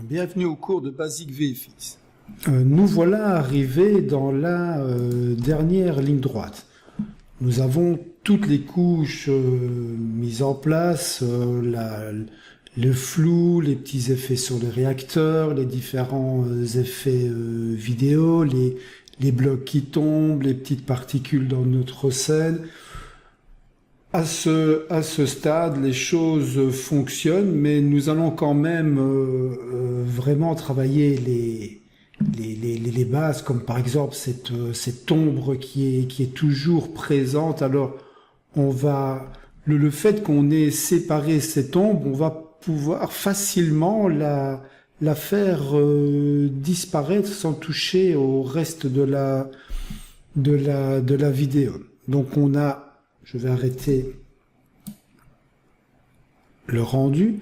Bienvenue au cours de Basic VFX. Nous voilà arrivés dans la dernière ligne droite. Nous avons toutes les couches mises en place, le flou, les petits effets sur les réacteurs, les différents effets vidéo, les blocs qui tombent, les petites particules dans notre scène. À ce stade, les choses fonctionnent, mais nous allons quand même vraiment travailler les bases, comme par exemple cette ombre qui est toujours présente. Alors, on va le fait qu'on ait séparé cette ombre, on va pouvoir facilement la faire disparaître sans toucher au reste de la vidéo. Donc je vais arrêter le rendu.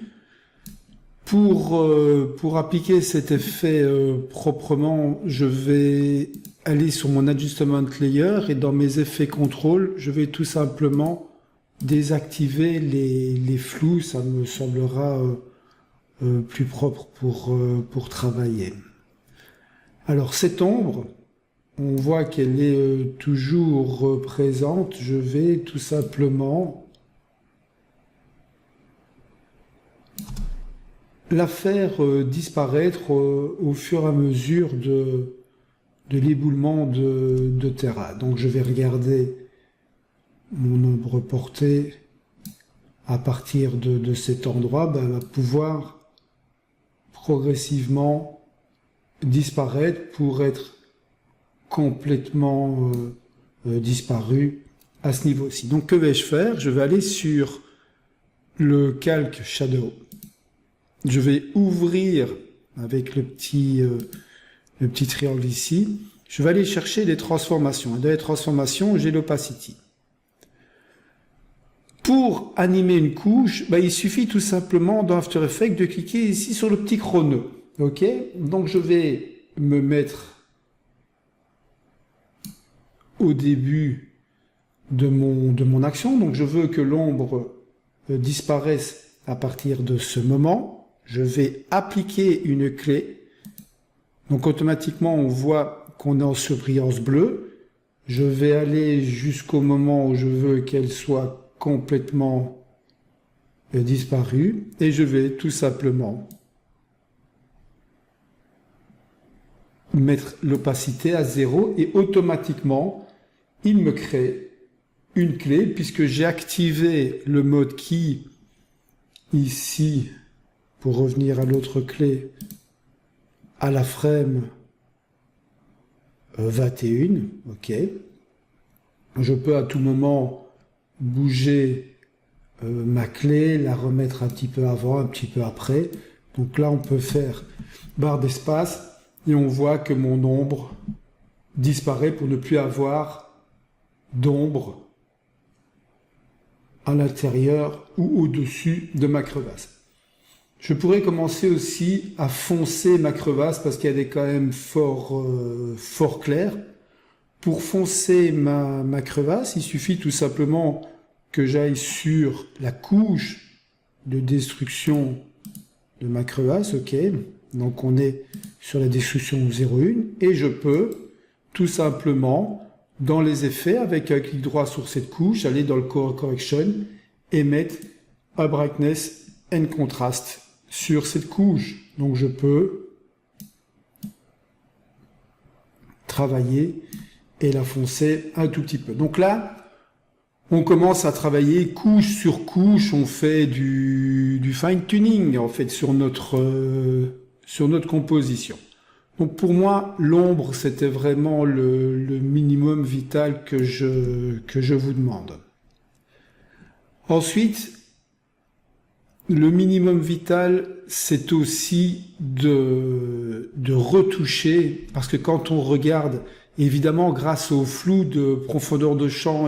Pour appliquer cet effet proprement, je vais aller sur mon Adjustment Layer et dans mes effets contrôle, je vais tout simplement désactiver les flous. Ça me semblera plus propre pour travailler. Alors cette ombre, on voit qu'elle est toujours présente. Je vais tout simplement la faire disparaître au fur et à mesure de l'éboulement de Terra. Donc je vais regarder mon ombre portée à partir de cet endroit, elle va pouvoir progressivement disparaître pour être complètement disparu à ce niveau-ci. Donc que vais-je faire? Je vais aller sur le calque Shadow. Je vais ouvrir avec le petit triangle ici. Je vais aller chercher les transformations. Et dans les transformations, j'ai l'opacity. Pour animer une couche, il suffit tout simplement dans After Effects de cliquer ici sur le petit chrono. Ok? Donc je vais me mettre au début de mon action. Donc je veux que l'ombre disparaisse à partir de ce moment. Je vais appliquer une clé. Donc automatiquement, on voit qu'on est en surbrillance bleue. Je vais aller jusqu'au moment où je veux qu'elle soit complètement disparue. Et je vais tout simplement mettre l'opacité à 0 et automatiquement, il me crée une clé puisque j'ai activé le mode key ici pour revenir à l'autre clé à la frame 21. Ok. Je peux à tout moment bouger ma clé, la remettre un petit peu avant, un petit peu après. Donc là, on peut faire barre d'espace et on voit que mon ombre disparaît pour ne plus avoir d'ombre à l'intérieur ou au-dessus de ma crevasse. Je pourrais commencer aussi à foncer ma crevasse parce qu'elle est quand même fort claire. Pour foncer ma crevasse, il suffit tout simplement que j'aille sur la couche de destruction de ma crevasse. Ok, donc on est sur la destruction 0,1 et je peux tout simplement dans les effets avec un clic droit sur cette couche aller dans le Color Correction et mettre un Brightness and Contrast sur cette couche. Donc je peux travailler et la foncer un tout petit peu. Donc là, on commence à travailler couche sur couche, on fait du fine-tuning en fait sur notre composition. Donc pour moi, l'ombre, c'était vraiment le minimum vital que je vous demande. Ensuite, le minimum vital, c'est aussi de retoucher, parce que quand on regarde, évidemment, grâce au flou de profondeur de champ,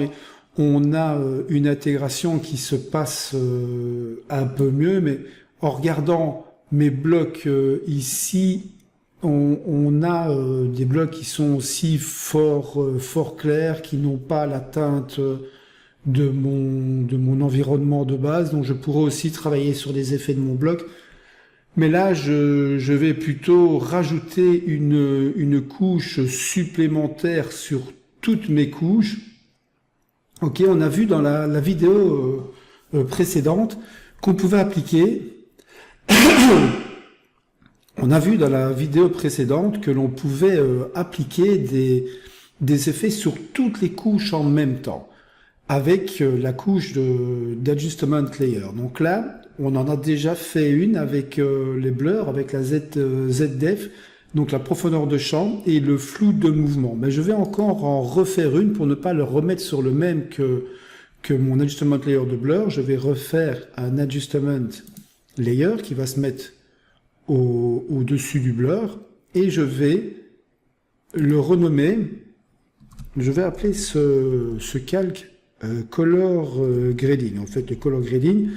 on a une intégration qui se passe un peu mieux, mais en regardant mes blocs ici, on a des blocs qui sont aussi fort clairs, qui n'ont pas la teinte de mon environnement de base, donc je pourrais aussi travailler sur les effets de mon bloc Mais là, je vais plutôt rajouter une couche supplémentaire sur toutes mes couches. Ok, on a vu dans la vidéo précédente qu'on pouvait appliquer. On a vu dans la vidéo précédente que l'on pouvait appliquer des effets sur toutes les couches en même temps, avec la couche d'adjustment layer. Donc là, on en a déjà fait une avec les blurs, avec la ZDF, donc la profondeur de champ et le flou de mouvement. Mais je vais encore en refaire une pour ne pas le remettre sur le même que mon adjustment layer de blur. Je vais refaire un adjustment layer qui va se mettre au-dessus du blur et je vais le renommer. Je vais appeler ce calque color grading. En fait, le color grading,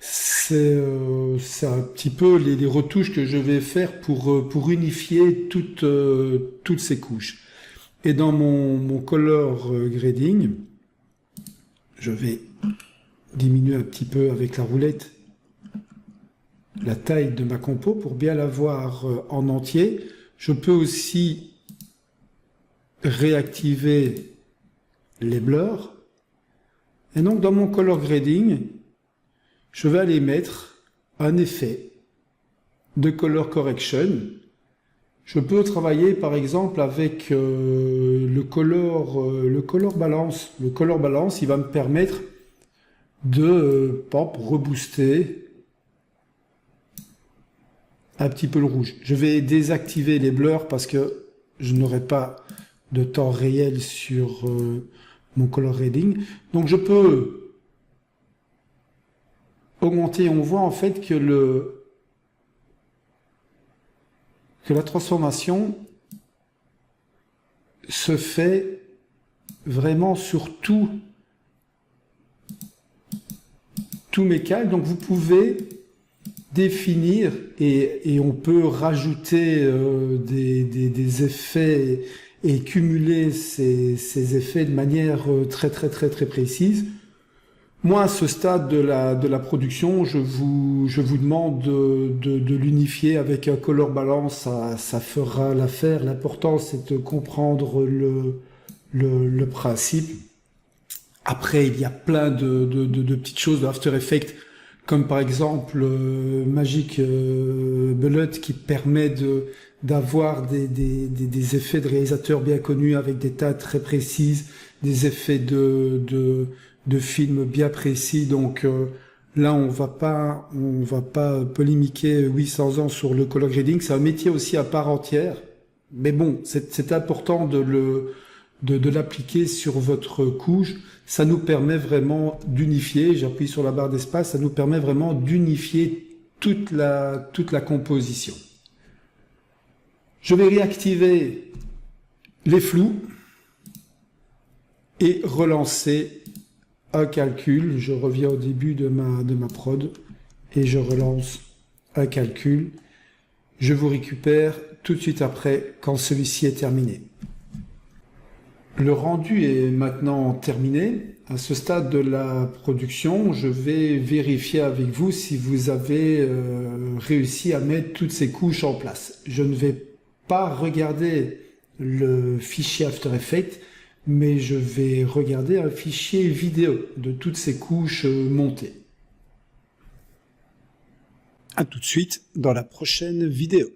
c'est un petit peu les retouches que je vais faire pour unifier toutes ces couches. Et dans mon color grading, je vais diminuer un petit peu avec la roulette la taille de ma compo pour bien la voir en entier. Je peux aussi réactiver les blurs. Et donc dans mon color grading, je vais aller mettre un effet de color correction. Je peux travailler par exemple avec le color balance. Le color balance, il va me permettre de rebooster un petit peu le rouge. Je vais désactiver les blurs parce que je n'aurai pas de temps réel sur mon color grading. Donc je peux augmenter. On voit en fait que la transformation se fait vraiment sur tous mes calques. Donc vous pouvez définir et on peut rajouter des effets et cumuler ces effets de manière très précise. Moi, à ce stade de la production, je vous demande de l'unifier avec un color balance, ça fera l'affaire. L'important, c'est de comprendre le principe. Après, il y a plein de petites choses de After Effects, comme par exemple Magic Bullet qui permet d'avoir des effets de réalisateurs bien connus avec des tailles très précises, des effets de films bien précis. Donc là, on va pas polémiquer 800 ans sur le color grading. C'est un métier aussi à part entière. Mais bon, c'est important de l'appliquer sur votre couche. Ça nous permet vraiment d'unifier, j'appuie sur la barre d'espace, ça nous permet vraiment d'unifier toute la composition. Je vais réactiver les flous et relancer un calcul. Je reviens au début de ma prod et je relance un calcul. Je vous récupère tout de suite après quand celui-ci est terminé. Le rendu est maintenant terminé. À ce stade de la production, je vais vérifier avec vous si vous avez réussi à mettre toutes ces couches en place. Je ne vais pas regarder le fichier After Effects, mais je vais regarder un fichier vidéo de toutes ces couches montées. À tout de suite dans la prochaine vidéo.